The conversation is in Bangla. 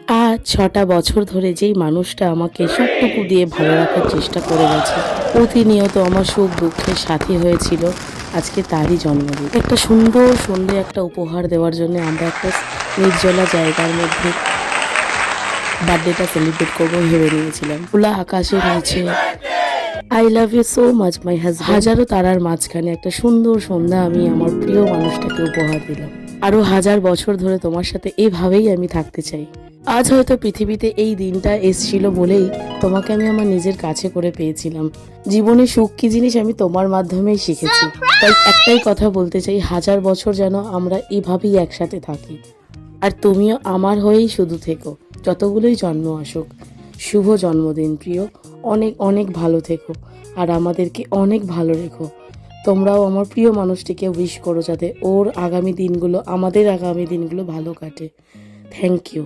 আজ ৬টা বছর ধরে যেই মানুষটা আমাকে সবটুকু দিয়ে ভালো রাখার চেষ্টা করে গেছে, প্রতিনিয়ত আমার সুখ দুঃখের সাথী হয়েছিল, আজকে তারই জন্মদিন। একটা সুন্দর সন্ধে একটা উপহার দেওয়ার জন্য আমরা একটা নির্জলা জায়গার মধ্যে বার্থডেটা সেলিব্রেট করবো ভেবে নিয়েছিলাম। খোলা আকাশের নিচে I love you so much my husband, হাজারো তারার মাঝখানে একটা সুন্দর সন্ধ্যা আমি আমার প্রিয় মানুষটাকে উপহার দিলাম। আরো হাজার বছর ধরে তোমার সাথে এভাবেই আমি থাকতে চাই। আজ হয়তো পৃথিবীতে এই দিনটা এসছিল বলেই তোমাকে আমি আমার নিজের কাছে করে পেয়েছিলাম। জীবনে সুখ কি জিনিস আমি তোমার মাধ্যমেই শিখেছি। তাই একটাই কথা বলতে চাই, হাজার বছর যেন আমরা এভাবেই একসাথে থাকি। আর তুমিও আমার হয়েই শুধু থেকো, যতগুলোই জন্ম আসুক। শুভ জন্মদিন প্রিয়, অনেক অনেক ভালো থেকো আর আমাদেরকে অনেক ভালো রেখো। তোমরাও আমার প্রিয় মানুষটিকে উইশ করো যাতে ওর আগামী দিনগুলো, আমাদের আগামী দিনগুলো ভালো কাটে। Thank you.